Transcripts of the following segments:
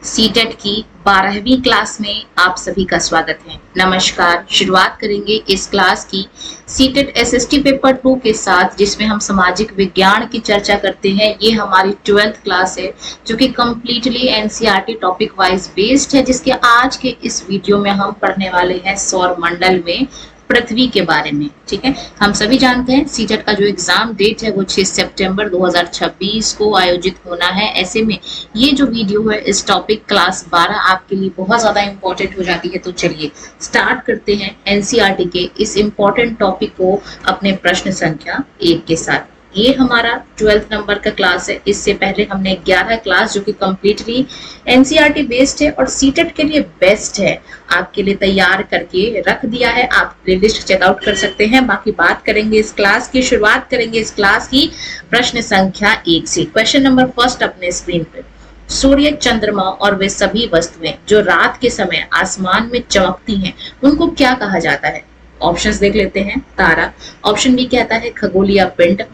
CTET की 12वीं class में आप सभी का स्वागत है। नमस्कार। शुरुआत करेंगे इस क्लास की सीटेट एसएसटी पेपर 2 के साथ, जिसमें हम सामाजिक विज्ञान की चर्चा करते हैं। ये हमारी 12th क्लास है जो कि completely NCERT topic wise based है, जिसके आज के इस वीडियो में हम पढ़ने वाले हैं सौर मंडल में पृथ्वी के बारे में। ठीक है, हम सभी जानते हैं सीटेट का जो एग्जाम डेट है वो 6 सितंबर 2026 को आयोजित होना है। ऐसे में ये जो वीडियो है इस टॉपिक क्लास 12 आपके लिए बहुत ज्यादा इंपॉर्टेंट हो जाती है। तो चलिए स्टार्ट करते हैं एनसीईआरटी के इस इंपॉर्टेंट टॉपिक को अपने प्रश्न संख्या 1 के साथ। ये हमारा 12th नंबर का क्लास है। इससे पहले हमने 11 क्लास जो कि कम्प्लीटली एनसीईआरटी बेस्ड है और सीटेट के लिए बेस्ट है, आपके लिए तैयार करके रख दिया है। आप प्लेलिस्ट चेकआउट कर सकते हैं। बाकी बात करेंगे इस क्लास की, शुरुआत करेंगे इस क्लास की प्रश्न संख्या 1 से। क्वेश्चन नंबर फर्स्ट अपने स्क्रीन पे। सूर्य, चंद्रमा और वे सभी वस्तुएं जो रात के समय आसमान में चमकती हैं, उनको क्या कहा जाता है? ऑप्शंस देख लेते हैं। तारा, ऑप्शन बी कहता है खगोलीय पिंड,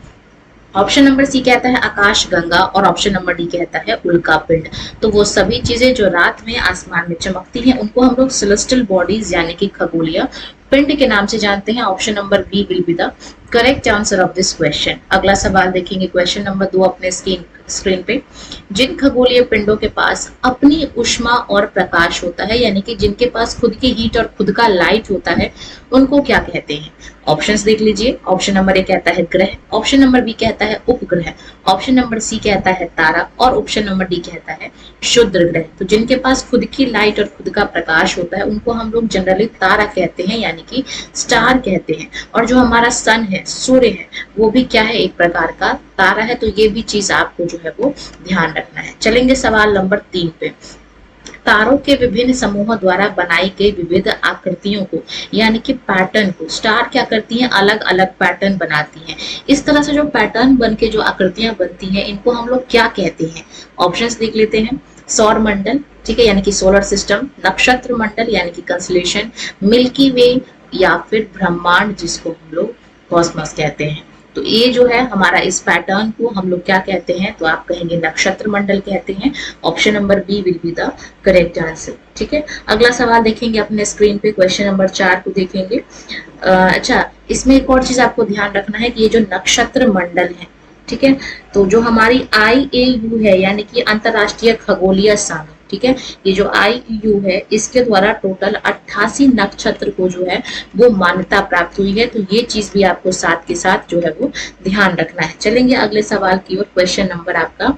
ऑप्शन नंबर सी कहता है आकाश गंगा और ऑप्शन नंबर डी कहता है उल्का पिंड। तो वो सभी चीजें जो रात में आसमान में चमकती हैं उनको हम लोग सेलेस्टियल बॉडीज यानी कि खगोलीय पिंड के नाम से जानते हैं। Option number B will be the correct answer of this question. अगला सवाल देखेंगे, क्वेश्चन नंबर 2 अपने स्क्रीन पे। जिन खगोलीय पिंडों के पास अपनी ऊष्मा और प्रकाश होता है, यानी कि जिनके पास खुद की हीट और खुद का लाइट होता है, उनको क्या कहते हैं? ऑप्शंस देख लीजिए। ऑप्शन नंबर ए कहता है ग्रह, ऑप्शन नंबर बी कहता है उपग्रह, ऑप्शन नंबर सी कहता है तारा और ऑप्शन नंबर डी कहता है क्षुद्र ग्रह। तो जिनके पास खुद की लाइट और खुद का प्रकाश होता है उनको हम लोग जनरली तारा कहते हैं, यानी कि स्टार कहते हैं। और जो हमारा सन है, सूर्य है, वो भी क्या है? एक प्रकार का तारा है। तो ये भी चीज आपको जो है वो ध्यान रखना है। चलेंगे सवाल नंबर 3 पे। तारों के विभिन्न समूहों द्वारा बनाई गई विविध आकृतियों को यानी कि पैटर्न को स्टार क्या करती हैं? अलग अलग पैटर्न बनाती हैं। इस तरह से जो पैटर्न बन के जो आकृतियां बनती हैं इनको हम लोग क्या कहते हैं? ऑप्शंस देख लेते हैं। सौर मंडल, ठीक है, यानी कि सोलर सिस्टम, नक्षत्र मंडल यानी कि कंस्टेलेशन, मिल्की वे या फिर ब्रह्मांड जिसको हम लोग कॉस्मोस कहते हैं। तो ये जो है हमारा इस पैटर्न को हम लोग क्या कहते हैं? तो आप कहेंगे नक्षत्र मंडल कहते हैं। Option number B will be the correct answer. ठीक है, अगला सवाल देखेंगे अपने स्क्रीन पे। क्वेश्चन नंबर 4 को देखेंगे। अच्छा, इसमें एक और चीज आपको ध्यान रखना है कि ये जो नक्षत्र मंडल है, ठीक है, तो जो हमारी IAU है यानी कि अंतरराष्ट्रीय खगोलीय संघ, ठीक है, ये जो IAU है इसके द्वारा टोटल 88 नक्षत्र को जो है वो मान्यता प्राप्त हुई है। तो ये चीज भी आपको साथ के साथ जो है वो ध्यान रखना है। चलेंगे अगले सवाल की ओर। क्वेश्चन नंबर आपका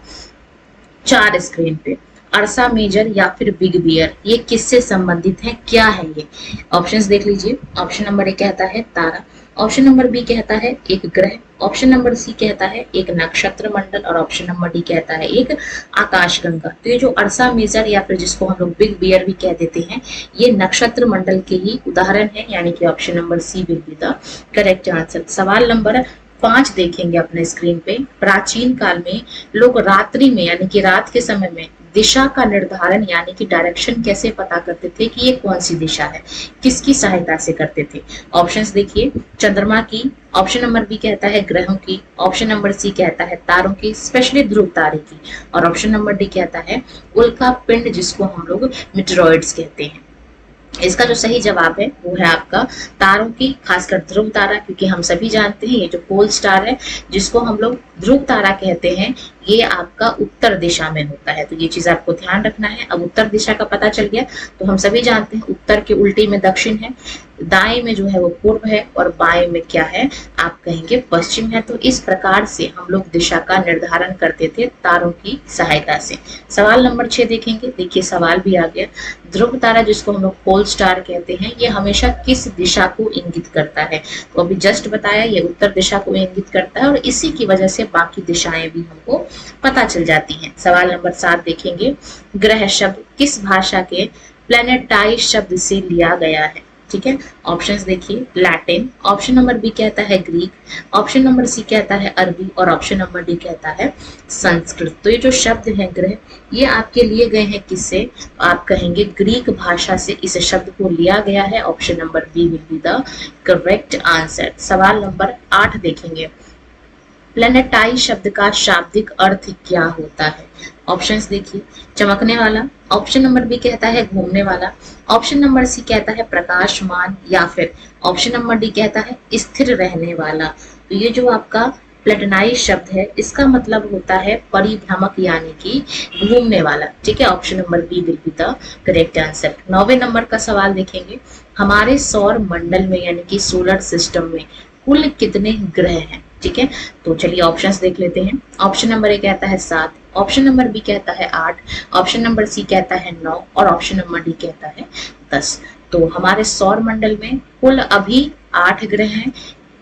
4 स्क्रीन पे। अर्सा मेजर या फिर बिग बियर, ये किससे संबंधित है? क्या है ये? ऑप्शंस देख लीजिए। ऑप्शन नंबर ए कहता है तारा, ऑप्शन नंबर बी कहता है एक ग्रह, ऑप्शन नंबर सी कहता है एक नक्षत्र मंडल और ऑप्शन नंबर डी कहता है एक आकाशगंगा। तो ये जो अर्सा मेजर या फिर जिसको हम लोग बिग बियर भी कह देते हैं, ये नक्षत्र मंडल के ही उदाहरण है, यानी कि option number C will be the correct answer. सवाल नंबर 5 देखेंगे अपने स्क्रीन पे। प्राचीन काल में लोग रात्रि में यानी कि रात के समय में दिशा का निर्धारण यानी कि डायरेक्शन कैसे पता करते थे कि ये कौन सी दिशा है? किसकी सहायता से करते थे? ऑप्शंस देखिए। चंद्रमा की, ऑप्शन नंबर बी कहता है ग्रहों की, ऑप्शन नंबर सी कहता है तारों की, स्पेशली ध्रुव तारे की, और ऑप्शन नंबर डी कहता है उल्का पिंड जिसको हम लोग मीटेरॉइड्स कहते हैं। इसका जो सही जवाब है वो है आपका तारों की, खासकर ध्रुव तारा, क्योंकि हम सभी जानते हैं ये जो पोल स्टार है जिसको हम लोग ध्रुव तारा कहते हैं, ये आपका उत्तर दिशा में होता है। तो ये चीज आपको ध्यान रखना है। अब उत्तर दिशा का पता चल गया। तो हम सभी जानते हैं उत्तर के उल्टे में दक्षिण है, दाएं में जो है वो पूर्व है और बाएं में क्या है? आप कहेंगे पश्चिम है। तो इस प्रकार से हम लोग दिशा का निर्धारण करते थे तारों की सहायता से। सवाल नंबर 6 देखेंगे। देखिए सवाल भी आ गया। ध्रुव तारा जिसको हम लोग पोल स्टार कहते हैं, ये हमेशा किस दिशा को इंगित करता है? तो अभी जस्ट बताया, ये उत्तर दिशा को इंगित करता है और इसी की वजह से बाकी दिशाएं भी हमको पता चल जाती हैं। सवाल नंबर 7 देखेंगे। ग्रह शब्द किस भाषा के प्लेनेटाइज शब्द से लिया गया है? ठीक है, ऑप्शंस देखिए। लैटिन, ऑप्शन नंबर बी कहता है ग्रीक, ऑप्शन नंबर सी कहता है अरबी और ऑप्शन नंबर डी कहता है संस्कृत। तो ये जो शब्द हैं ग्रह, ये आपके लिए गए हैं किससे? आप कहेंगे ग्रीक भाषा से इस शब्द को लिया गया है। Option number B will be the correct answer. सवाल नंबर 8 देखेंगे। प्लेनेटाइज शब्द का शाब्दिक अर्थ क्या होता है? ऑप्शंस देखिए, चमकने वाला, ऑप्शन नंबर बी कहता है घूमने वाला, ऑप्शन नंबर सी कहता है प्रकाशमान, या फिर ऑप्शन नंबर डी कहता है स्थिर रहने वाला। तो ये जो आपका प्लेटनाइज शब्द है इसका मतलब होता है परिभ्रमक यानी कि घूमने वाला। ठीक है, option number B will be the correct answer. 9वें नंबर का सवाल देखेंगे, हमारे सौर मंडल में यानी कि सोलर सिस्टम में कुल कितने ग्रह हैं। ठीक है, तो चलिए ऑप्शंस देख लेते हैं। ऑप्शन नंबर ए कहता है 7, ऑप्शन नंबर बी कहता है 8, ऑप्शन नंबर सी कहता है 9 और ऑप्शन नंबर डी कहता है 10। तो हमारे सौर मंडल में कुल अभी 8 ग्रह हैं।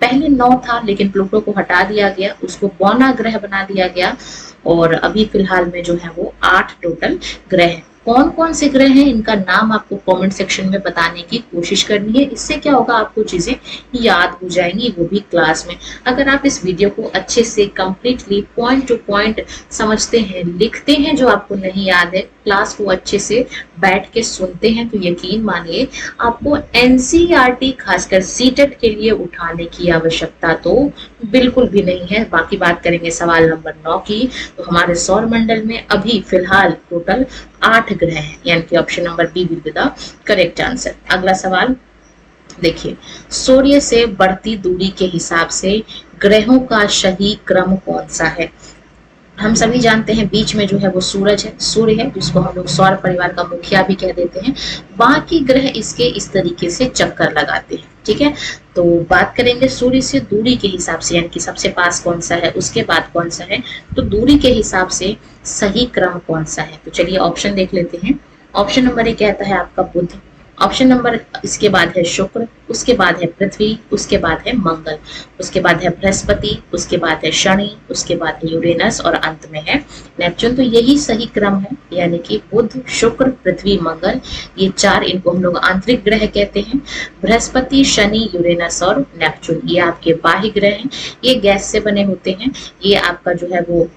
पहले 9 था लेकिन प्लूटो को हटा दिया गया, उसको बौना ग्रह बना दिया गया और अभी फिलहाल में जो है वो 8 टोटल ग्रह हैं। कौन कौन से ग्रह हैं इनका नाम आपको कमेंट सेक्शन में बताने की कोशिश करनी है। इससे क्या होगा, आपको चीजें याद हो जाएंगी, वो भी क्लास में। अगर आप इस वीडियो को अच्छे से कंप्लीटली पॉइंट टू पॉइंट समझते हैं, लिखते हैं जो आपको नहीं याद है, क्लास को अच्छे से बैठ के सुनते हैं, तो यकीन मानिए आपको एनसीईआरटी खासकर सीटेट के लिए उठाने की आवश्यकता तो बिल्कुल भी नहीं है। बाकी बात करेंगे सवाल नंबर 9 की। तो हमारे सौर मंडल में अभी फिलहाल टोटल 8 ग्रह हैं, यानी कि option number B will be the correct answer. अगला सवाल देखिए, सूर्य से बढ़ती दूरी के हिसाब से ग्रहों का सही क्रम कौन सा है। हम सभी जानते हैं बीच में जो है वो सूरज है, सूर्य है, जिसको हम लोग सौर परिवार का मुखिया भी कह देते हैं। बाकी ग्रह इसके इस तरीके से चक्कर लगाते हैं। ठीक है, तो बात करेंगे सूर्य से दूरी के हिसाब से, यानी कि सबसे पास कौन सा है, उसके बाद कौन सा है, तो दूरी के हिसाब से सही क्रम कौन सा है। तो चलिए ऑप्शन देख लेते हैं। ऑप्शन नंबर ए कहता है आपका बुध, ऑप्शन नंबर इसके बाद है शुक्र, उसके बाद है पृथ्वी, उसके बाद है मंगल, उसके बाद है बृहस्पति, उसके बाद है शनि, उसके बाद है यूरेनस और अंत में है नेपच्यून। तो यही सही क्रम है, यानी कि बुध, शुक्र, पृथ्वी, मंगल, ये 4 इनको हम लोग आंतरिक ग्रह कहते हैं। बृहस्पति, शनि, यूरेनस और नेपच्यून ये आपके बाह्य ग्रह हैं। ये गैस से बने होते हैं। ये आपका जो है वो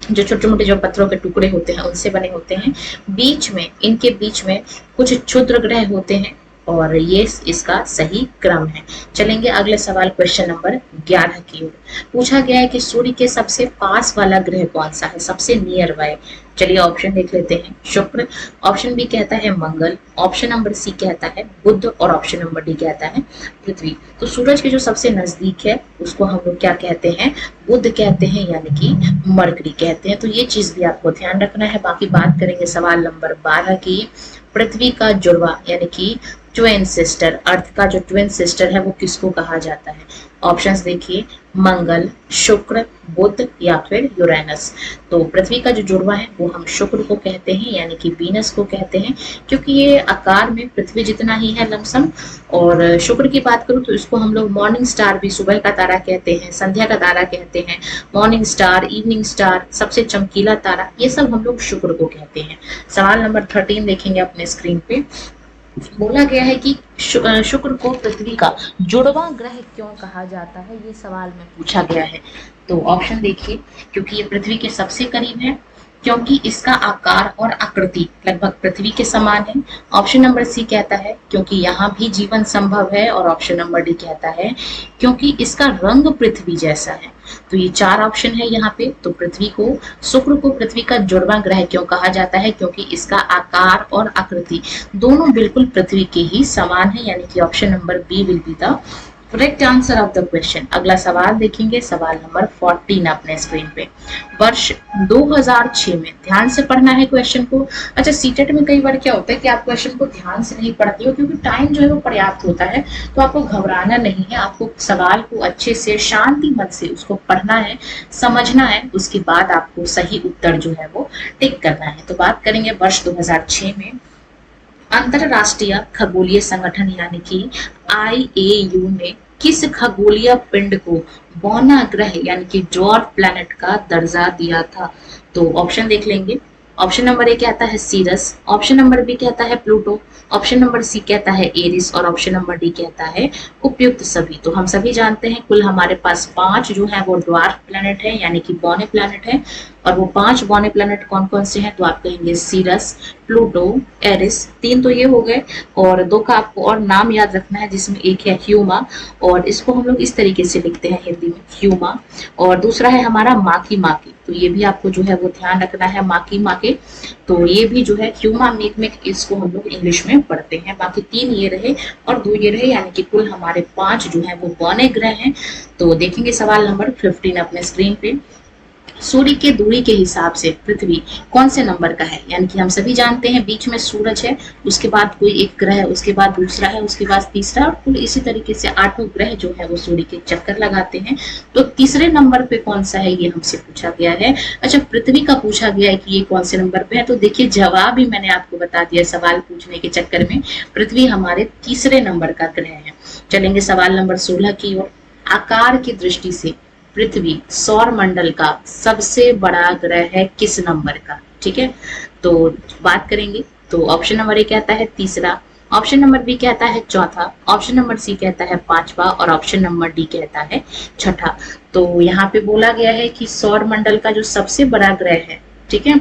जो छोटे मोटे जो पत्थरों के टुकड़े होते हैं उनसे बने होते हैं। बीच में, इनके बीच में कुछ क्षुद्र ग्रह होते हैं और ये इसका सही क्रम है। चलेंगे अगले सवाल क्वेश्चन नंबर 11 की ओर। पूछा गया है कि सूर्य के सबसे पास वाला ग्रह कौन सा है, सबसे नियर बाय। चलिए ऑप्शन देख लेते हैं। शुक्र, ऑप्शन बी कहता है मंगल, ऑप्शन नंबर सी कहता है बुध और ऑप्शन नंबर डी कहता है पृथ्वी। तो सूरज के जो सबसे नजदीक है उसको हम लोग क्या कहते हैं, बुध कहते हैं, यानी कि मरकरी कहते हैं। तो ये चीज भी आपको ध्यान रखना है। बाकी बात करेंगे सवाल नंबर 12 की। पृथ्वी का जुड़वा यानी कि ट्विन सिस्टर, अर्थ का जो ट्विन सिस्टर है वो किसको कहा जाता है। ऑप्शंस देखिए, मंगल, शुक्र, बुध या फिर यूरेनस। तो पृथ्वी का जो जुड़वा है वो हम शुक्र को कहते हैं, यानी कि वीनस को कहते हैं, क्योंकि ये आकार में पृथ्वी जितना ही है लमसम। और शुक्र की बात करूं तो इसको हम लोग मॉर्निंग स्टार भी, सुबह का तारा कहते हैं, संध्या का तारा कहते हैं, मॉर्निंग स्टार, इवनिंग स्टार, सबसे चमकीला तारा, ये सब हम लोग शुक्र को कहते हैं। सवाल नंबर 13 देखेंगे अपने स्क्रीन पे। बोला गया है कि शुक्र को पृथ्वी का जुड़वा ग्रह क्यों कहा जाता है, ये सवाल में पूछा गया है। तो ऑप्शन देखिए, क्योंकि ये पृथ्वी के सबसे करीब है, क्योंकि इसका आकार और आकृति लगभग पृथ्वी के समान है, ऑप्शन नंबर सी कहता है क्योंकि यहाँ भी जीवन संभव है, और ऑप्शन नंबर डी कहता है क्योंकि इसका रंग पृथ्वी जैसा है। तो ये 4 ऑप्शन है यहाँ पे। तो पृथ्वी को, शुक्र को पृथ्वी का जुड़वा ग्रह क्यों कहा जाता है, क्योंकि इसका आकार और आकृति दोनों बिल्कुल पृथ्वी के ही समान है, यानी कि option number B will be the correct answer of the question. अगला सवाल देखेंगे, सवाल नंबर 14 अपने स्क्रीन पे। वर्ष 2006 में, ध्यान से पढ़ना है क्वेश्चन को। अच्छा, सीटेट में कई बार क्या होता है कि आप क्वेश्चन को ध्यान से नहीं पढ़ते हो, क्योंकि टाइम जो है वो पर्याप्त होता है, तो आपको घबराना नहीं है। आपको सवाल को अच्छे से शांति मन से उसको पढ़ना है, समझना है, उसके बाद आपको सही उत्तर जो है वो टिक करना है। तो बात करेंगे वर्ष 2006 में अंतरराष्ट्रीय खगोलीय संगठन यानी कि IAU ने किस खगोलीय पिंड को बौना ग्रह यानी कि ड्वार्फ प्लैनेट का दर्जा दिया था। तो ऑप्शन देख लेंगे। ऑप्शन नंबर ए कहता है सीरस, ऑप्शन नंबर बी कहता है प्लूटो, ऑप्शन नंबर सी कहता है एरिस और ऑप्शन नंबर डी कहता है उपयुक्त सभी। तो हम सभी जानते हैं कुल हमारे पास 5 जो है वो ड्वार्फ प्लैनेट है, यानी कि बौने प्लैनेट है। और वो 5 बौने प्लैनेट कौन कौन से हैं, तो आप कहेंगे सीरस, प्लूटो, एरिस, 3 तो ये हो गए, और 2 का आपको और नाम याद रखना है, जिसमें एक है ह्यूमा, और इसको हम लोग इस तरीके से लिखते हैं हिंदी में ह्यूमा, और दूसरा है हमारा माकी माकी। तो ये भी आपको जो है वो ध्यान रखना है माँ के। तो ये भी जो है ह्यूमा मेकमेक, इसको हम लोग इंग्लिश में पढ़ते हैं। बाकी 3 ये रहे और 2 ये रहे, यानी कि कुल हमारे 5 जो है वो बौने ग्रह हैं। तो देखेंगे सवाल नंबर 15 अपने स्क्रीन पे। सूर्य के दूरी के हिसाब से पृथ्वी कौन से नंबर का है? यानी कि हम सभी जानते हैं बीच में सूरज है, उसके बाद कोई एक ग्रह है, उसके बाद दूसरा है, उसके बाद तीसरा, और कुल इसी तरीके से 8 ग्रह जो है वो सूर्य के चक्कर लगाते हैं। तो तीसरे नंबर पे कौन सा है ये हमसे पूछा गया है। अच्छा, पृथ्वी का पूछा गया है कि ये कौन से नंबर पे है। तो देखिए जवाब ही मैंने आपको बता दिया सवाल पूछने के चक्कर में। पृथ्वी हमारे तीसरे नंबर का ग्रह है। चलेंगे सवाल नंबर 16 की ओर। आकार की दृष्टि से पृथ्वी सौर मंडल का सबसे बड़ा ग्रह है किस नंबर का? ठीक है, तो बात करेंगे। तो ऑप्शन नंबर ए कहता है तीसरा, ऑप्शन नंबर बी कहता है चौथा, ऑप्शन नंबर सी कहता है पांचवा और ऑप्शन नंबर डी कहता है छठा। तो यहाँ पे बोला गया है कि सौर मंडल का जो सबसे बड़ा ग्रह है, ठीक है,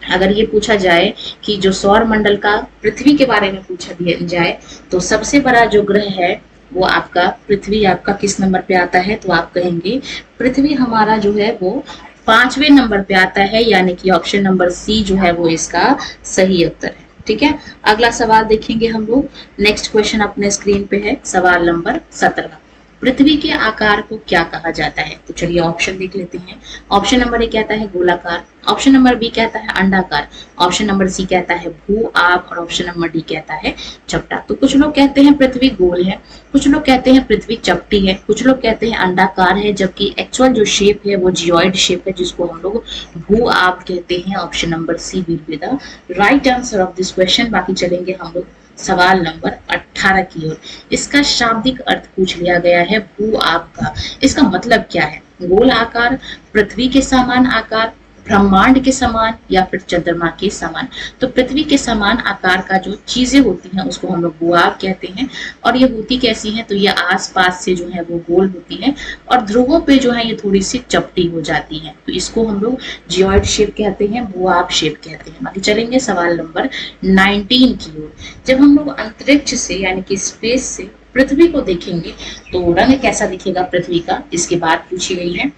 अगर ये पूछा जाए कि जो सौर मंडल का पृथ्वी के बारे में पूछा दिया जाए तो सबसे बड़ा जो ग्रह है वो आपका पृथ्वी आपका किस नंबर पे आता है? तो आप कहेंगे पृथ्वी हमारा जो है वो 5वें नंबर पे आता है, यानी कि ऑप्शन नंबर सी जो है वो इसका सही उत्तर है। ठीक है, अगला सवाल देखेंगे हम लोग। नेक्स्ट क्वेश्चन अपने स्क्रीन पे है सवाल नंबर 17। पृथ्वी के आकार को क्या कहा जाता है? तो चलिए ऑप्शन देख लेते हैं। ऑप्शन नंबर ए कहता है गोलाकार, ऑप्शन नंबर बी कहता है अंडाकार, ऑप्शन नंबर सी कहता है भू आप और ऑप्शन नंबर डी कहता है चपटा। तो कुछ लोग कहते हैं पृथ्वी गोल है, कुछ लोग कहते हैं पृथ्वी चपटी है, कुछ लोग कहते हैं अंडाकार है, जबकि एक्चुअल जो शेप है वो जियोइड शेप है, जिसको हम लोग भू आप कहते हैं। Option number C will be the right answer of this question. बाकी चलेंगे हम लोग सवाल नंबर 18 की ओर। इसका शाब्दिक अर्थ पूछ लिया गया है भू आप का। इसका मतलब क्या है? गोल आकार, पृथ्वी के समान आकार, ब्रह्मांड के समान या फिर चंद्रमा के समान। तो पृथ्वी के समान आकार का जो चीजें होती हैं उसको हम लोग भूआब कहते हैं। और ये होती कैसी हैं? तो ये आसपास से जो है वो गोल होती है और ध्रुवों पे जो है ये थोड़ी सी चपटी हो जाती है। तो इसको हम लोग जियोइड शेप कहते हैं, भूआब शेप कहते हैं। बाकी चलेंगे सवाल नंबर 19 की ओर। जब हम लोग अंतरिक्ष से यानी कि स्पेस से पृथ्वी को देखेंगे तो रंग कैसा दिखेगा पृथ्वी का, इसके बाद पूछी गई है।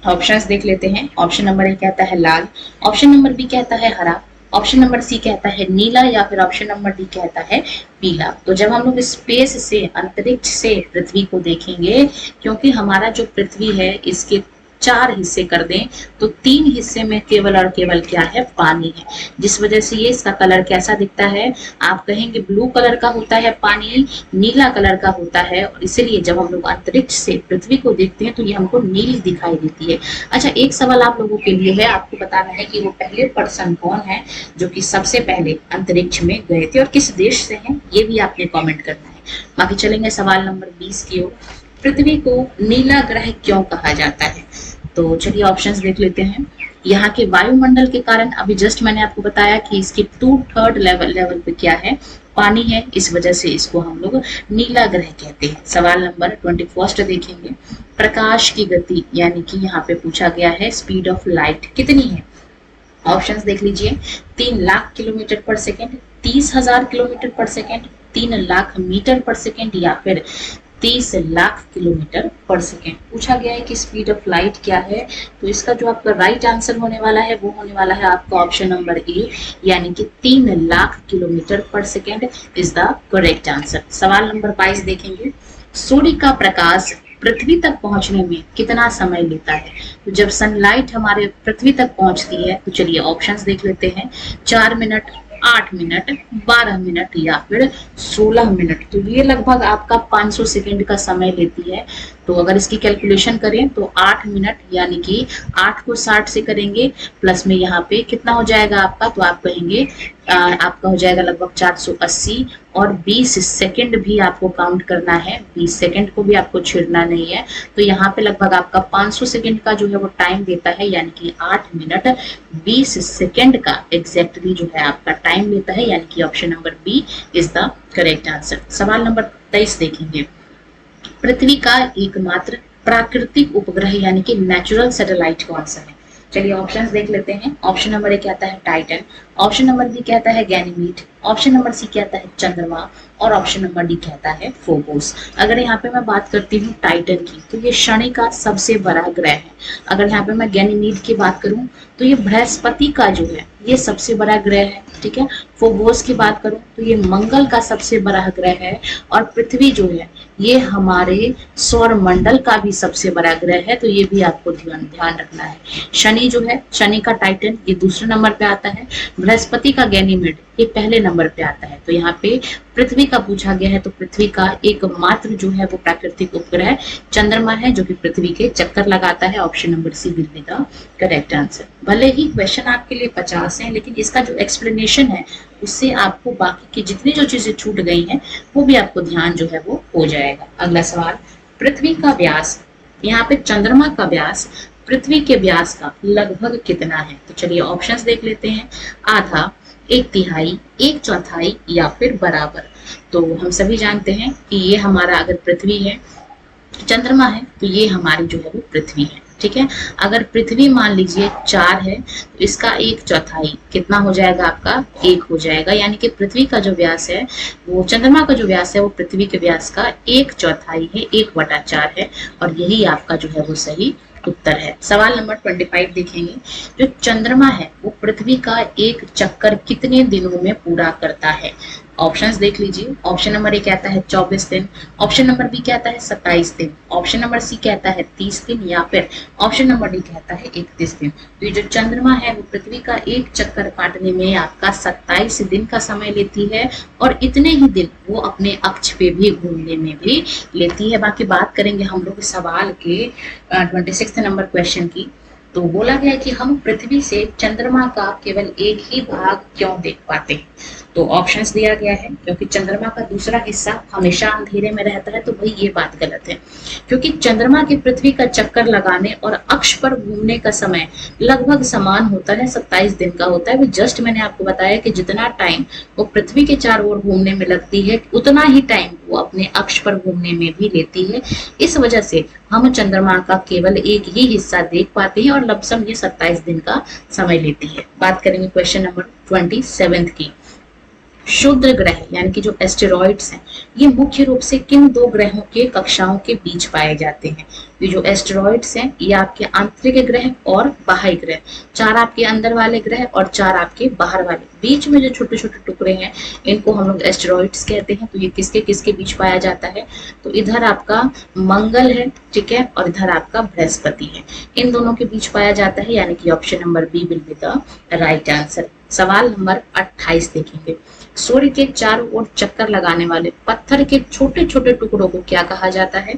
ऑप्शंस देख लेते हैं। ऑप्शन नंबर ए कहता है लाल, ऑप्शन नंबर बी कहता है हरा, ऑप्शन नंबर सी कहता है नीला या फिर ऑप्शन नंबर डी कहता है पीला। तो जब हम लोग स्पेस से अंतरिक्ष से पृथ्वी को देखेंगे, क्योंकि हमारा जो पृथ्वी है इसके 4 हिस्से कर दें तो 3 हिस्से में केवल और केवल क्या है? पानी है, जिस वजह से ये इसका कलर कैसा दिखता है? आप कहेंगे ब्लू कलर का होता है पानी, नीला कलर का होता है, और इसीलिए जब हम लोग अंतरिक्ष से पृथ्वी को देखते हैं तो ये हमको नीली दिखाई देती है। अच्छा, एक सवाल आप लोगों के लिए है, आपको बताना है कि वो पहले पर्सन कौन है जो कि सबसे पहले अंतरिक्ष में गए थे और किस देश से हैं, ये भी आपने कॉमेंट करना है। बाकी चलेंगे सवाल नंबर 20 की ओर। पृथ्वी को नीला ग्रह क्यों कहा जाता है? तो चलिए ऑप्शंस देख लेते हैं। यहाँ के वायुमंडल के कारण, अभी जस्ट मैंने आपको बताया कि इसके 2/3 लेवल पे क्या है? पानी है, इस वजह से इसको हम लोग नीला ग्रह कहते हैं। सवाल नंबर 21 देखेंगे। प्रकाश की गति यानी कि यहाँ पे पूछा गया है स्पीड ऑफ लाइट कितनी है? ऑप्शंस देख लीजिए। 3 लाख किलोमीटर पर सेकेंड, 30,000 किलोमीटर पर सेकेंड, 3 लाख मीटर पर सेकेंड या फिर 30 लाख किलोमीटर पर सेकेंड। पूछा गया है कि स्पीड ऑफ लाइट क्या है? तो इसका जो आपका राइट आंसर होने वाला है वो होने वाला है आपका ऑप्शन नंबर ए, यानी कि 3 लाख किलोमीटर पर second is the correct answer. सवाल नंबर 22 देखेंगे। सूर्य का प्रकाश पृथ्वी तक पहुंचने में कितना समय लेता है? तो जब सनलाइट हमारे पृथ्वी तक पहुंचती है तो चलिए ऑप्शंस देख लेते हैं। 4 मिनट, 8 मिनट, 12 मिनट या फिर 16 मिनट। तो ये लगभग आपका 500 सेकेंड का समय लेती है। तो अगर इसकी कैलकुलेशन करें तो 8 मिनट यानी कि 8 को 60 से करेंगे, प्लस में यहाँ पे कितना हो जाएगा आपका? तो आप कहेंगे आपका हो जाएगा लगभग 480 और 20 सेकेंड भी आपको काउंट करना है, 20 सेकेंड को भी आपको छेड़ना नहीं है। तो यहाँ पे लगभग आपका 500 सेकेंड का जो है वो टाइम देता है, यानी कि 8 मिनट 20 सेकेंड का एग्जैक्टली जो है आपका टाइम लेता है, यानी कि option number B is the correct answer. सवाल नंबर 23 देखेंगे। पृथ्वी का एकमात्र प्राकृतिक उपग्रह यानी कि नेचुरल सैटेलाइट कौन सा है? चलिए ऑप्शंस देख लेते हैं। ऑप्शन नंबर ए कहता है टाइटन, ऑप्शन नंबर बी कहता है गैनीमीड, ऑप्शन नंबर सी कहता है चंद्रमा और ऑप्शन नंबर डी कहता है फोबोस। अगर यहाँ पे मैं बात करती हूँ टाइटन की तो ये शनि का सबसे बड़ा ग्रह है। अगर यहाँ पे मैं गैनीमीड की बात करूँ तो ये बृहस्पति का जो है ये सबसे बड़ा ग्रह है, ठीक है। फोबोस की बात करूं तो ये मंगल का सबसे बड़ा ग्रह है और पृथ्वी जो है ये हमारे सौर मंडल का भी सबसे बड़ा ग्रह है, तो ये भी आपको ध्यान रखना है। शनि जो है, शनि का टाइटन ये दूसरे नंबर पे आता है, बृहस्पति का गैनीमेड ये पहले नंबर पे आता है। तो यहाँ पे पृथ्वी का पूछा गया है तो पृथ्वी का एकमात्र जो है वो प्राकृतिक उपग्रह चंद्रमा है जो कि पृथ्वी के चक्कर लगाता है। Option number C will be the correct answer. भले ही क्वेश्चन आपके लिए 50 है लेकिन इसका जो एक्सप्लेनेशन है उससे आपको बाकी की जितनी जो चीजें छूट गई हैं वो भी आपको ध्यान जो है वो हो जाएगा। अगला सवाल, पृथ्वी का व्यास, यहाँ पे चंद्रमा का व्यास पृथ्वी के व्यास का लगभग कितना है? तो चलिए ऑप्शंस देख लेते हैं। आधा, एक तिहाई, एक चौथाई या फिर बराबर। तो हम सभी जानते हैं कि ये हमारा अगर पृथ्वी है, चंद्रमा है तो ये हमारी जो है वो पृथ्वी है, ठीक है। अगर पृथ्वी मान लीजिए 4 है तो इसका 1/4 कितना हो जाएगा? आपका 1 हो जाएगा। यानी कि पृथ्वी का जो व्यास है वो चंद्रमा का जो व्यास है वो पृथ्वी के व्यास का 1/4 है, 1/4 है और यही आपका जो है वो सही उत्तर है। सवाल नंबर 25 देखेंगे। जो चंद्रमा है वो पृथ्वी का एक चक्कर कितने दिनों में पूरा करता है? ऑप्शंस देख लीजिए। ऑप्शन नंबर ए कहता है 24 दिन, ऑप्शन नंबर बी कहता है 27 दिन, ऑप्शन नंबर सी कहता है 30 दिन या फिर ऑप्शन नंबर डी कहता है 31 दिन। तो ये जो चंद्रमा है वो पृथ्वी का एक चक्कर काटने में आपका 27 दिन का समय लेती है और इतने ही दिन वो अपने अक्ष पे भी घूमने में भी लेती है। बाकी बात करेंगे हम लोग सवाल के 26 नंबर क्वेश्चन की। तो बोला गया कि हम पृथ्वी से चंद्रमा का केवल एक ही भाग क्यों देख पाते हैं? तो ऑप्शंस दिया गया है क्योंकि चंद्रमा का दूसरा हिस्सा हमेशा अंधेरे में रहता है। तो भाई ये बात गलत है, क्योंकि चंद्रमा के पृथ्वी का चक्कर लगाने और अक्ष पर घूमने का समय लगभग समान होता है, 27 दिन का होता है। जस्ट मैंने आपको बताया कि जितना टाइम वो पृथ्वी के चारों ओर घूमने में लगती है उतना ही टाइम वो अपने अक्ष पर घूमने में भी लेती है। इस वजह से हम चंद्रमा का केवल एक ही हिस्सा देख पाते हैं और लमसम ये 27 दिन का समय लेती है। बात करेंगे क्वेश्चन नंबर 27 की। क्षुद्र ग्रह यानी कि जो एस्टेरॉइड्स हैं ये मुख्य रूप से किन दो ग्रहों के कक्षाओं के बीच पाए जाते हैं? ये जो एस्टेरॉइड्स हैं ये आपके आंतरिक ग्रह और बाह्य ग्रह, 4 आपके अंदर वाले ग्रह और 4 आपके बाहर वाले, बीच में जो छोटे छोटे टुकड़े हैं इनको हम लोग एस्टेरॉइड्स कहते हैं। तो ये किसके किसके बीच पाया जाता है? तो इधर आपका मंगल है, ठीक है, और इधर आपका बृहस्पति है, इन दोनों के बीच पाया जाता है। यानी कि option number B will be the right answer. सवाल नंबर 28 देखेंगे। सूर्य के चारों ओर चक्कर लगाने वाले पत्थर के छोटे छोटे टुकड़ों को क्या कहा जाता है?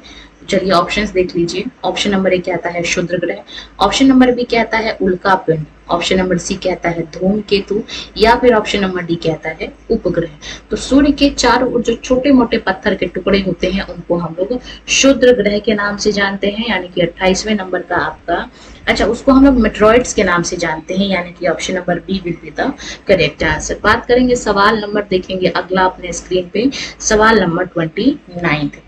चलिए ऑप्शंस देख लीजिए। ऑप्शन नंबर ए कहता है क्षुद्र ग्रह, ऑप्शन नंबर बी कहता है उल्का पिंड, ऑप्शन नंबर सी कहता है धूमकेतु या फिर ऑप्शन नंबर डी कहता है उपग्रह। तो सूर्य के चारों ओर जो छोटे मोटे पत्थर के टुकड़े होते हैं उनको हम लोग क्षुद्र ग्रह के नाम से जानते हैं। यानी कि 28वें नंबर का आपका, अच्छा, उसको हम लोग मेट्रॉइड्स के नाम से जानते हैं। यानी कि option number B will be the correct answer. बात करेंगे सवाल नंबर, देखेंगे अगला अपने स्क्रीन पे सवाल नंबर 29।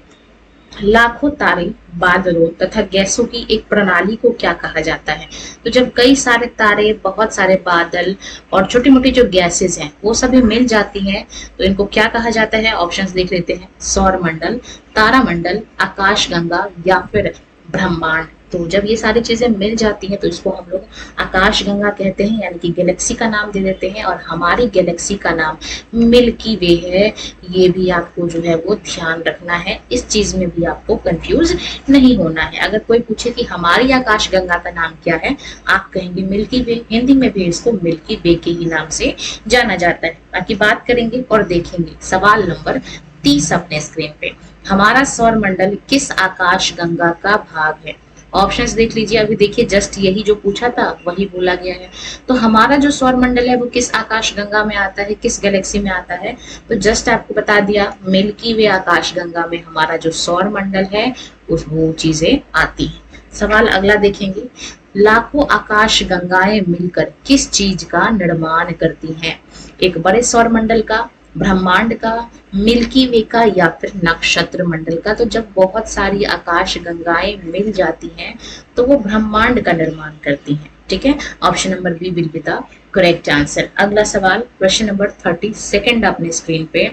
लाखों तारे, बादलों तथा गैसों की एक प्रणाली को क्या कहा जाता है? तो जब कई सारे तारे, बहुत सारे बादल और छोटी मोटी जो गैसेस हैं वो सभी मिल जाती हैं तो इनको क्या कहा जाता है? ऑप्शंस देख लेते हैं। सौर मंडल, तारामंडल, आकाशगंगा या फिर ब्रह्मांड। तो जब ये सारी चीजें मिल जाती हैं तो इसको हम लोग आकाशगंगा कहते हैं, यानी कि गैलेक्सी का नाम दे देते हैं। और हमारी गैलेक्सी का नाम मिल्की वे है, ये भी आपको जो है वो ध्यान रखना है। इस चीज में भी आपको कंफ्यूज नहीं होना है। अगर कोई पूछे कि हमारी आकाशगंगा का नाम क्या है, आप कहेंगे मिल्की वे। हिंदी में भी इसको मिल्की वे के ही नाम से जाना जाता है। बाकी बात करेंगे और देखेंगे सवाल नंबर 30 अपने स्क्रीन पे। हमारा सौर मंडल किस आकाशगंगा का भाग है? ऑप्शंस देख लीजिए। अभी देखिए जस्ट यही जो पूछा था वही बोला गया है। तो हमारा जो सौर मंडल है वो किस आकाशगंगा में आता है, किस गैलेक्सी में आता है? तो जस्ट आपको बता दिया, मिल्की वे आकाशगंगा में हमारा जो सौर मंडल है उस वो चीजें आती हैं। सवाल अगला देखेंगे। लाखों आकाश गंगाएं मिलकर किस चीज का निर्माण करती हैं? एक बड़े सौर मंडल का, ब्रह्मांड का, मिल्की वे का या फिर नक्षत्र मंडल का? तो जब बहुत सारी आकाश गंगाएं मिल जाती हैं तो वो ब्रह्मांड का निर्माण करती हैं, ठीक है, option number B will be the correct answer. अगला सवाल क्वेश्चन नंबर 32 अपने स्क्रीन पे,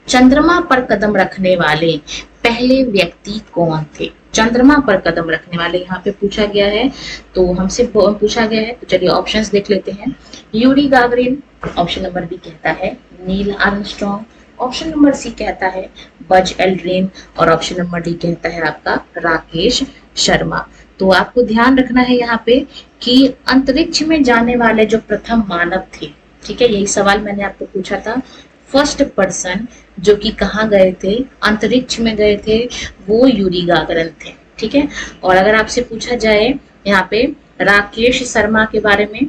चंद्रमा पर कदम रखने वाले पहले व्यक्ति कौन थे? चंद्रमा पर कदम रखने वाले यहाँ पे पूछा गया है, तो हमसे पूछा गया है, तो चलिए ऑप्शंस देख लेते हैं। Yuri Gagarin, option number B कहता है Neil Armstrong, option number C कहता है बज एल्ड्रिन, और ऑप्शन नंबर डी कहता है आपका राकेश शर्मा। तो आपको ध्यान रखना है यहाँ पे कि अंतरिक्ष में जाने वाले जो प्रथम मानव थे, ठीक है, यही सवाल मैंने आपको पूछा था, फर्स्ट पर्सन जो कि कहाँ गए थे, अंतरिक्ष में गए थे, वो यूरी गागरन थे, ठीक है। और अगर आपसे पूछा जाए यहाँ पे राकेश शर्मा के बारे में,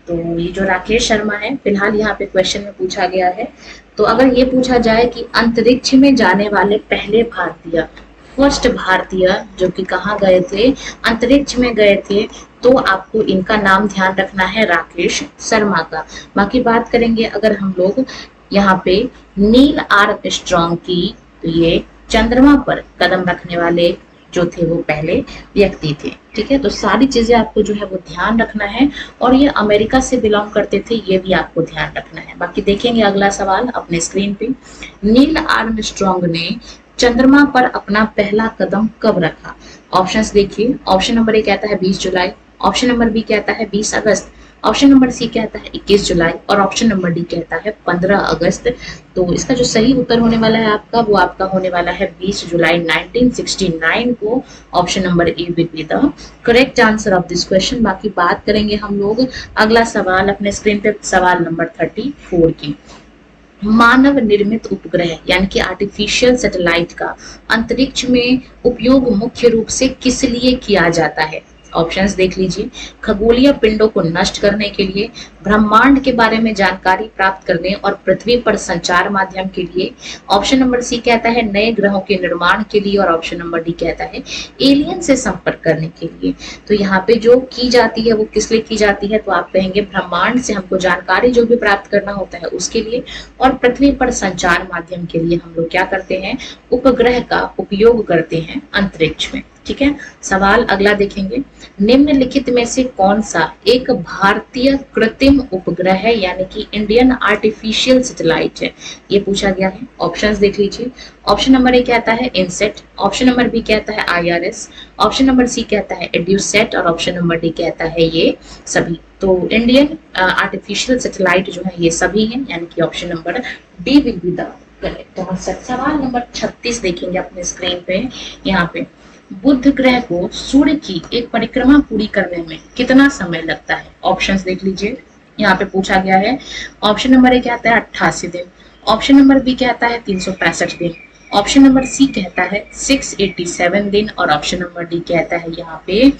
तो ये जो राकेश शर्मा है फिलहाल यहाँ पे क्वेश्चन में पूछा गया है, तो अगर ये पूछा जाए कि अंतरिक्ष में जाने वाले पहले भारतीय, फर्स्ट भारतीय जो कि कहाँ गए थे, अंतरिक्ष में गए थे, तो आपको इनका नाम ध्यान रखना है राकेश शर्मा का। बाकी बात करेंगे अगर हम लोग यहाँ पे नील आर्मस्ट्रॉन्ग की, तो ये चंद्रमा पर कदम रखने वाले जो थे वो पहले व्यक्ति थे, ठीक है। तो सारी चीजें आपको जो है वो ध्यान रखना है, और ये अमेरिका से बिलोंग करते थे, ये भी आपको ध्यान रखना है। बाकी देखेंगे अगला सवाल अपने स्क्रीन पे, नील आर्मस्ट्रॉन्ग ने चंद्रमा पर अपना पहला कदम कब रखा? ऑप्शंस देखिए, ऑप्शन नंबर ए कहता है 20 जुलाई, ऑप्शन नंबर बी कहता है 20 अगस्त, ऑप्शन नंबर सी कहता है 21 जुलाई, और ऑप्शन नंबर डी कहता है 15 अगस्त। तो इसका जो सही उत्तर होने वाला है आपका, वो आपका होने वाला है 20 जुलाई 1969 को। Option number A will be the correct answer of this question. बाकी बात करेंगे हम लोग अगला सवाल अपने स्क्रीन पे, सवाल नंबर 34 की, मानव निर्मित उपग्रह यानी कि आर्टिफिशियल सैटेलाइट का अंतरिक्ष में उपयोग मुख्य रूप से किस लिए किया जाता है? ऑप्शंस देख लीजिए, खगोलीय पिंडों को नष्ट करने के लिए, ब्रह्मांड के बारे में जानकारी प्राप्त करने और पृथ्वी पर संचार माध्यम के लिए, ऑप्शन नंबर सी कहता है नए ग्रहों के निर्माण के लिए, और ऑप्शन नंबर डी कहता है एलियन से संपर्क करने के लिए। तो यहाँ पे जो की जाती है वो किस लिए की जाती है, तो आप कहेंगे ब्रह्मांड से हमको जानकारी जो भी प्राप्त करना होता है उसके लिए, और पृथ्वी पर संचार माध्यम के लिए हम लोग क्या करते हैं, उपग्रह का उपयोग करते हैं अंतरिक्ष में, ठीक है। सवाल अगला देखेंगे, निम्नलिखित में से कौन सा एक भारतीय कृत्रिम उपग्रह है यानी कि इंडियन आर्टिफिशियल सैटेलाइट है, ये पूछा गया है। ऑप्शंस देख लीजिए, ऑप्शन नंबर ए कहता है इनसेट, ऑप्शन नंबर बी कहता है आईआरएस, ऑप्शन नंबर सी कहता है एड्यूसेट, और ऑप्शन नंबर डी कहता है ये सभी। तो इंडियन आर्टिफिशियल सैटेलाइट जो है ये सभी हैं, यानी कि option number D will be the correct answer. सवाल नंबर 36 देखेंगे अपने स्क्रीन पे, यहाँ पे बुध ग्रह को सूर्य की एक परिक्रमा पूरी करने में कितना समय लगता है? ऑप्शंस देख लीजिए, यहाँ पे पूछा गया है। ऑप्शन नंबर ए कहता है 88 दिन, ऑप्शन नंबर बी कहता है 365 दिन, ऑप्शन नंबर सी कहता है 687 दिन, और ऑप्शन नंबर डी कहता है यहाँ पे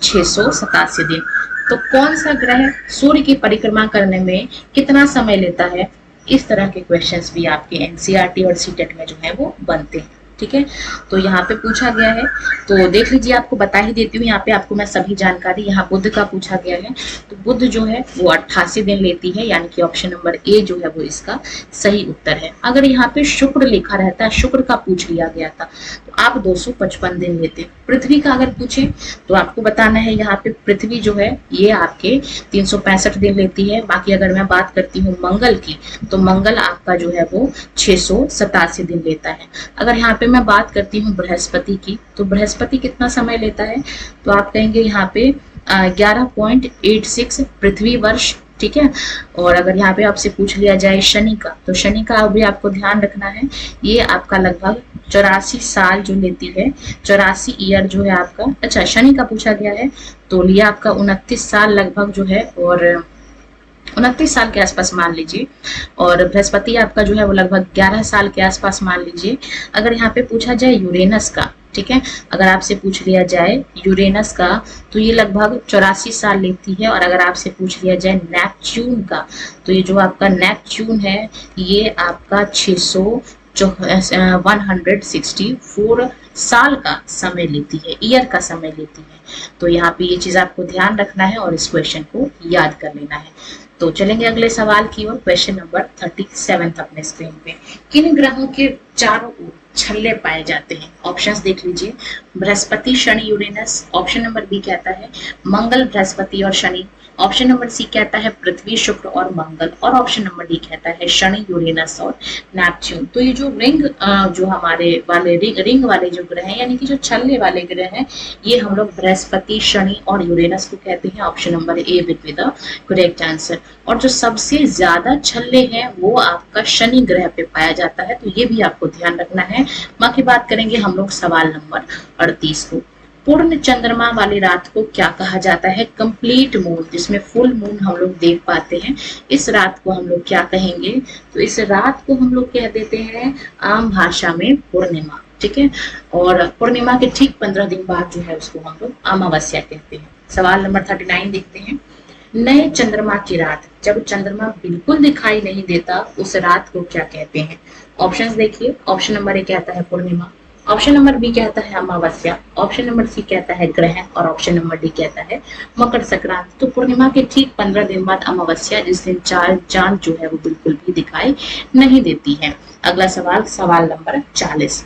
687 दिन। तो कौन सा ग्रह सूर्य की परिक्रमा करने में कितना समय लेता है, इस तरह के क्वेश्चंस भी आपके एनसीईआरटी और सीटेट में जो है वो बनते हैं, ठीक है। तो यहाँ पे पूछा गया है, तो देख लीजिए, आपको बता ही देती हूँ, यहाँ पे आपको मैं सभी जानकारी, यहाँ बुध का पूछा गया है, तो बुध जो है वो 88 दिन लेती है, यानी कि ऑप्शन नंबर ए जो है वो इसका सही उत्तर है। अगर यहाँ पे शुक्र लिखा रहता है, शुक्र का पूछ लिया गया था, तो आप 255 दिन लेते। पृथ्वी का अगर पूछे तो आपको बताना है, यहाँ पे पृथ्वी जो है ये आपके 365 दिन लेती है। बाकी अगर मैं बात करती हूँ मंगल की, तो मंगल आपका जो है वो 687 दिन लेता है। अगर यहाँ पे मैं बात करती हूँ बृहस्पति की, तो बृहस्पति कितना समय लेता है, तो आप कहेंगे यहाँ पे 11.86 पृथ्वी वर्ष, ठीक है। और अगर यहाँ पे आपसे पूछ लिया जाए शनि का, तो शनि का भी आपको ध्यान रखना है, ये आपका लगभग 84 साल जो लेती है, 84 ईयर जो है आपका। अच्छा, शनि का पूछा गया है, तो ये आपका 29 साल लगभग जो है, और 29 साल के आसपास मान लीजिए, और बृहस्पति आपका जो है वो लगभग 11 साल के आसपास मान लीजिए। अगर यहाँ पे पूछा जाए यूरेनस का, ठीक है, अगर आपसे पूछ लिया जाए यूरेनस का, तो ये लगभग 84 साल लेती है। और अगर आपसे पूछ लिया जाए नेपच्यून का, तो ये जो आपका नेपच्यून है ये आपका 164 साल का समय लेती है, ईयर का समय लेती है। तो यहाँ पे ये चीज आपको ध्यान रखना है और इस क्वेश्चन को याद कर लेना है। तो चलेंगे अगले सवाल की ओर, क्वेश्चन नंबर 37 अपने स्क्रीन पे, किन ग्रहों के चारों ओर छल्ले पाए जाते हैं? ऑप्शंस देख लीजिए, Brihaspati, Shani, Uranus. Option number B कहता है मंगल, बृहस्पति और शनि। ऑप्शन नंबर सी कहता है पृथ्वी, शुक्र और मंगल। और ऑप्शन नंबर डी कहता है शनि, यूरेनस और नेपच्यून। तो ये जो जो हमारे वाले रिंग वाले जो ग्रह हैं, यानी कि जो छल्ले वाले ग्रह हैं, ये हम लोग बृहस्पति, शनि और यूरेनस को कहते हैं। Option number A will be the correct answer. और जो सबसे ज्यादा छल्ले हैं वो आपका शनि ग्रह पे पाया जाता है, तो ये भी आपको ध्यान रखना है। बाकी बात करेंगे हम लोग सवाल नंबर 38 को। पूर्ण चंद्रमा वाली रात को क्या कहा जाता है? कंप्लीट मून, जिसमें फुल मून हम लोग देख पाते हैं, इस रात को हम लोग क्या कहेंगे? तो इस रात को हम लोग कह देते हैं आम भाषा में पूर्णिमा। ठीक है, और पूर्णिमा के ठीक 15 दिन बाद जो है उसको हम लोग अमावस्या कहते हैं। सवाल नंबर 39 देखते हैं। नए चंद्रमा की रात, जब चंद्रमा बिल्कुल दिखाई नहीं देता, उस रात को क्या कहते हैं? ऑप्शंस देखिए, ऑप्शन नंबर ए कहता है पूर्णिमा, ऑप्शन नंबर बी कहता है अमावस्या, ऑप्शन नंबर सी कहता है ग्रहण और ऑप्शन नंबर डी कहता है मकर संक्रांति। तो पूर्णिमा के ठीक 15 दिन बाद अमावस्या, जिस दिन चांद जो है वो बिल्कुल भी दिखाई नहीं देती है। अगला सवाल, सवाल नंबर 40।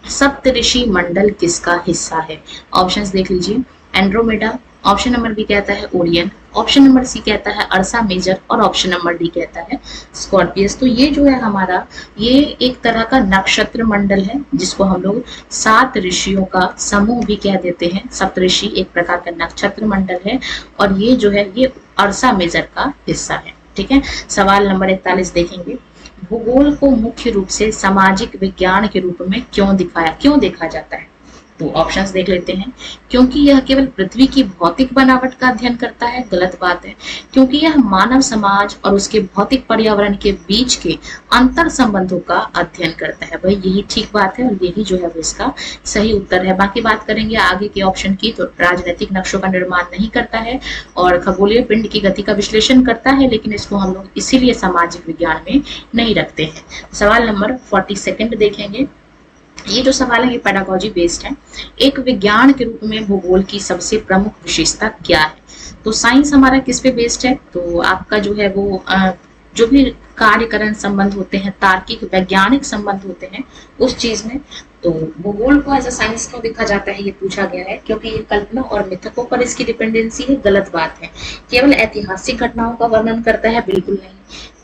सप्तऋषि मंडल किसका हिस्सा है? ऑप्शंस देख लीजिए, एंड्रोमेडा, ऑप्शन नंबर बी कहता है ओरियन, ऑप्शन नंबर सी कहता है अर्सा मेजर और ऑप्शन नंबर डी कहता है स्कॉर्पियस। तो ये जो है हमारा, ये एक तरह का नक्षत्र मंडल है, जिसको हम लोग 7 ऋषियों का समूह भी कह देते हैं। सप्तऋषि एक प्रकार का नक्षत्र मंडल है और ये जो है ये अर्सा मेजर का हिस्सा है। ठीक है, सवाल नंबर 41 देखेंगे। भूगोल को मुख्य रूप से सामाजिक विज्ञान के रूप में क्यों देखा जाता है? तो ऑप्शंस देख लेते हैं। क्योंकि यह केवल पृथ्वी की भौतिक बनावट का अध्ययन करता है, गलत बात है। क्योंकि यह मानव समाज और उसके भौतिक पर्यावरण के बीच के अंतर संबंधों का अध्ययन करता है। भाई यही ठीक बात है और यही जो है वो इसका सही उत्तर है। बाकी बात करेंगे आगे के ऑप्शन की, तो राजनीतिक नक्शों का निर्माण नहीं करता है और खगोलीय पिंड की गति का विश्लेषण करता है, लेकिन इसको हम लोग इसीलिए सामाजिक विज्ञान में नहीं रखते हैं। सवाल नंबर 42 देखेंगे। ये जो सवाल है ये पेडागोजी बेस्ड है। एक विज्ञान के रूप में भूगोल की सबसे प्रमुख विशेषता क्या है? तो साइंस हमारा किस पे बेस्ड है? तो आपका जो है वो जो भी कार्यकरण संबंध होते हैं, तार्किक वैज्ञानिक संबंध होते हैं उस चीज में, तो भूगोल को एज अ साइंस क्यों देखा जाता है ये पूछा गया है। क्योंकि ये कल्पना और मिथकों पर इसकी डिपेंडेंसी है, गलत बात है। केवल ऐतिहासिक घटनाओं का वर्णन करता है, बिल्कुल नहीं।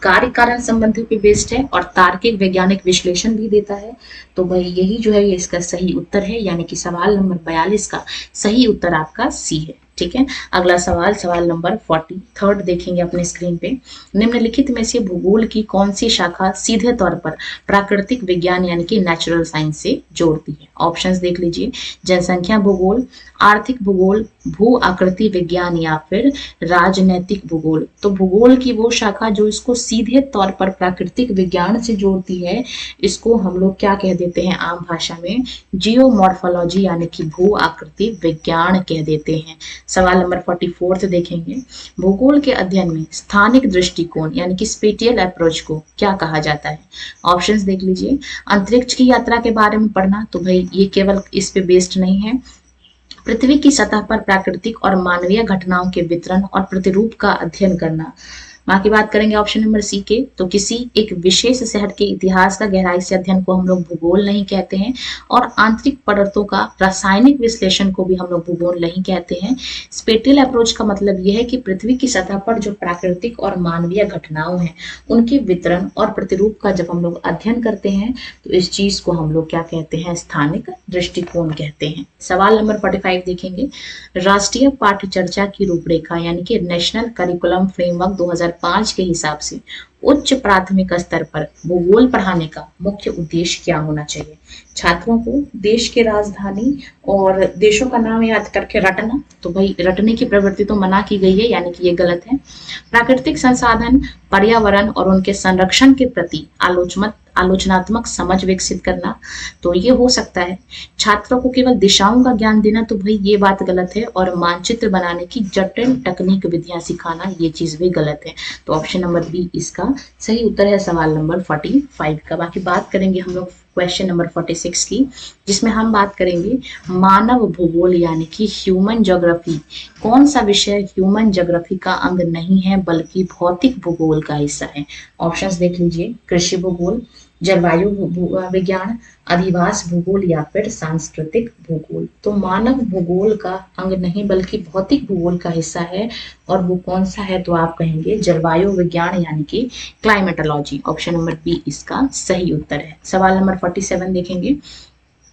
कार्य कारण संबंधों पे बेस्ड है और तार्किक वैज्ञानिक विश्लेषण भी देता है। तो भाई यही जो है ये इसका सही उत्तर है, यानी कि सवाल नंबर 42 का सही उत्तर आपका सी है। ठीक है, अगला सवाल, सवाल नंबर 43 देखेंगे अपने स्क्रीन पे। निम्नलिखित में से भूगोल की कौन सी शाखा सीधे तौर पर प्राकृतिक विज्ञान यानी कि नेचुरल साइंस से जोड़ती है? ऑप्शंस देख लीजिए, जनसंख्या भूगोल, आर्थिक भूगोल, भू आकृति विज्ञान या फिर राजनैतिक भूगोल। तो भूगोल की वो शाखा जो इसको सीधे तौर पर प्राकृतिक विज्ञान से जोड़ती है, इसको हम लोग क्या कह देते हैं आम भाषा में? जियोमॉर्फोलॉजी यानी कि भू आकृति विज्ञान कह देते हैं। सवाल नंबर 44 देखेंगे। भूगोल के अध्ययन में स्थानिक दृष्टिकोण यानी कि स्पेटियल अप्रोच को क्या कहा जाता है? ऑप्शंस देख लीजिए, अंतरिक्ष की यात्रा के बारे में पढ़ना, तो भाई ये केवल इस पे बेस्ड नहीं है। पृथ्वी की सतह पर प्राकृतिक और मानवीय घटनाओं के वितरण और प्रतिरूप का अध्ययन करना। बाकी बात करेंगे ऑप्शन नंबर सी के, तो किसी एक विशेष शहर के इतिहास का गहराई से अध्ययन को हम लोग भूगोल नहीं कहते हैं और आंतरिक पदार्थों का रासायनिक विश्लेषण को भी हम लोग भूगोल नहीं कहते हैं। स्पेटियल अप्रोच का मतलब यह है कि पृथ्वी की सतह पर जो प्राकृतिक और मानवीय घटनाओं हैं उनके वितरण और प्रतिरूप का जब हम लोग अध्ययन करते हैं तो इस चीज को हम लोग क्या कहते हैं? स्थानिक दृष्टिकोण कहते हैं। सवाल नंबर 45 देखेंगे। राष्ट्रीय पाठ्य चर्चा की रूपरेखा यानी कि नेशनल करिकुलम फ्रेमवर्क 2005 के हिसाब से उच्च प्राथमिक स्तर पर भूगोल पढ़ाने का मुख्य उद्देश्य क्या होना चाहिए? छात्रों को देश के राजधानी और देशों का नाम याद करके रटना, तो भाई रटने की प्रवृत्ति तो मना की गई है, यानी कि ये गलत है। प्राकृतिक संसाधन, पर्यावरण और उनके संरक्षण के प्रति आलोचनात्मक समझ विकसित करना, तो ये हो सकता है। छात्रों को केवल दिशाओं का ज्ञान देना, तो भाई ये बात गलत है। और मानचित्र बनाने की जटिल तकनीक विधियां सिखाना, ये चीज भी गलत है। तो ऑप्शन नंबर बी इसका सही उत्तर है सवाल नंबर 45 का। बाकी बात करेंगे हम लोग क्वेश्चन नंबर 46 की, जिसमें हम बात करेंगे मानव भूगोल यानी कि ह्यूमन ज्योग्राफी। कौन सा विषय ह्यूमन ज्योग्राफी का अंग नहीं है बल्कि भौतिक भूगोल का हिस्सा है? ऑप्शंस देख लीजिए, कृषि भूगोल, जलवायु विज्ञान, अधिवास भूगोल या फिर सांस्कृतिक भूगोल। तो मानव भूगोल का अंग नहीं बल्कि भौतिक भूगोल का हिस्सा है, और वो कौन सा है? तो आप कहेंगे जलवायु विज्ञान यानी कि क्लाइमेटोलॉजी। ऑप्शन नंबर बी इसका सही उत्तर है। सवाल नंबर 47 देखेंगे,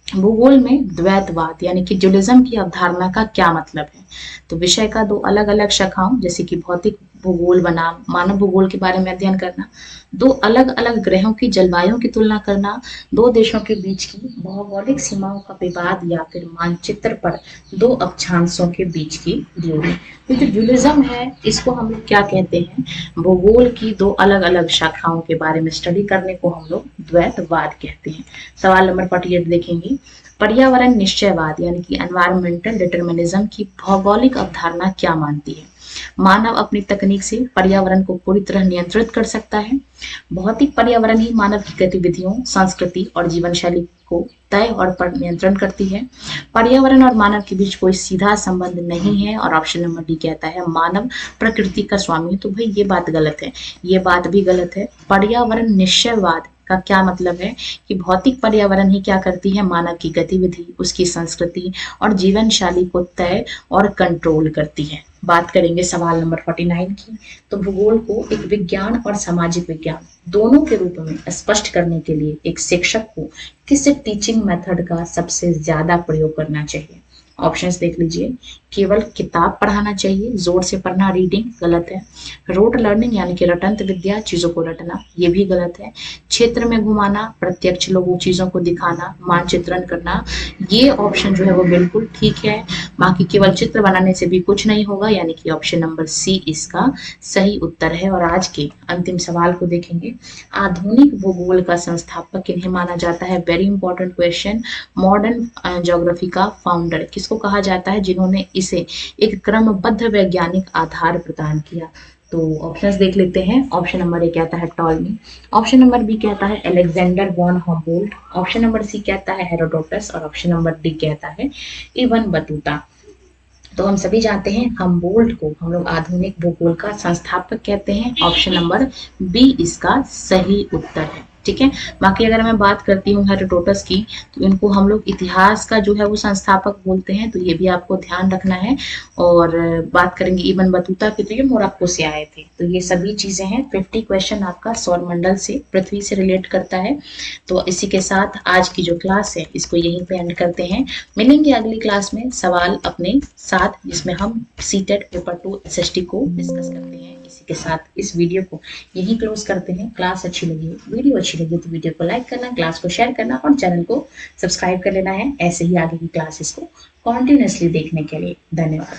भूगोल में द्वैतवाद यानी कि ड्यूलिज्म की अवधारणा का क्या मतलब है? तो विषय का दो अलग अलग शाखाओं जैसे कि भौतिक भूगोल बनाम मानव भूगोल के बारे में अध्ययन करना, दो अलग अलग ग्रहों की जलवायु की तुलना करना, दो देशों के बीच की भौगोलिक सीमाओं का विवाद या फिर मानचित्र पर दो अक्षांशों के बीच की दूरी। तो जो ड्यूलिज्म है इसको हम लोग क्या कहते हैं? भूगोल की दो अलग अलग शाखाओं के बारे में स्टडी करने को हम लोग द्वैतवाद कहते हैं। सवाल नंबर 48 देखेंगे, पर्यावरण निश्चयवाद यानी कि एनवायरमेंटल डिटर्मिनिज्म की भौगोलिक अवधारणा क्या मानती है? मानव अपनी तकनीक से पर्यावरण को पूरी तरह नियंत्रित कर सकता है। भौतिक पर्यावरण ही मानव की गतिविधियों, संस्कृति और जीवन शैली को तय और पर नियंत्रण करती है। पर्यावरण और मानव के बीच कोई सीधा संबंध नहीं है। और ऑप्शन नंबर डी कहता है मानव प्रकृति का स्वामी है। तो भाई ये बात गलत है, ये बात भी गलत है। पर्यावरण निश्चयवाद का क्या मतलब है कि भौतिक पर्यावरण ही क्या करती है? मानव की गतिविधि, उसकी संस्कृति और जीवन शैली को तय और कंट्रोल करती है। बात करेंगे सवाल नंबर 49 की। तो भूगोल को एक विज्ञान और सामाजिक विज्ञान दोनों के रूप में स्पष्ट करने के लिए एक शिक्षक को किस टीचिंग मेथड का सबसे ज्यादा प्रयोग करना चाहिए? ऑप्शंस देख लीजिए, केवल किताब पढ़ाना चाहिए, जोर से पढ़ना, रीडिंग, गलत है। रोट लर्निंग यानी कि रटंत विद्या, चीजों को रटना, ये भी गलत है। क्षेत्र में घुमाना, प्रत्यक्ष लोगों चीजों को दिखाना, मानचित्रण करना, ये ऑप्शन जो है वो बिल्कुल ठीक है। बाकी केवल चित्र बनाने से भी कुछ नहीं होगा, यानी कि ऑप्शन नंबर सी इसका सही उत्तर है। और आज के अंतिम सवाल को देखेंगे, आधुनिक भूगोल का संस्थापक किन्हें माना जाता है? Very important question. Modern geography का फाउंडर किसको कहा जाता है, जिन्होंने इसे एक क्रमबद्ध वैज्ञानिक आधार प्रदान किया? तो ऑप्शंस देख लेते हैं। ऑप्शन नंबर ए कहता है टॉलमी, ऑप्शन नंबर बी कहता है Alexander von Humboldt, option number C कहता है हेरोडोटस और ऑप्शन नंबर डी कहता है इबन बतूता। तो हम सभी जानते हैं हम्बोल्ट को हम लोग आधुनिक भूगोल का संस्थापक कहते हैं। ऑप्शन नंबर बी इसका सही उत्तर है। ठीक है, बाकी अगर मैं बात करती हूँ हेरोडोटस की, तो इनको हम लोग इतिहास का जो है वो संस्थापक बोलते हैं, तो ये भी आपको ध्यान रखना है। और बात करेंगे इबन बतूता की, तो ये मोरक्को से आए थे। तो ये सभी चीजें हैं। 50 क्वेश्चन आपका सौरमंडल से, पृथ्वी से रिलेट करता है। तो इसी के साथ आज की जो क्लास है इसको यहीं पे एंड करते हैं। मिलेंगे अगली क्लास में सवाल अपने साथ, जिसमें हम सीटेट पेपर 2 SST को डिस्कस करते हैं। इसी के साथ इस वीडियो को यहीं क्लोज करते हैं। क्लास अच्छी लगी, वीडियो अच्छी लगी तो वीडियो को लाइक करना, क्लास को शेयर करना और चैनल को सब्सक्राइब कर लेना है, ऐसे ही आगे की क्लासेस को कॉन्टिन्यूसली देखने के लिए। धन्यवाद।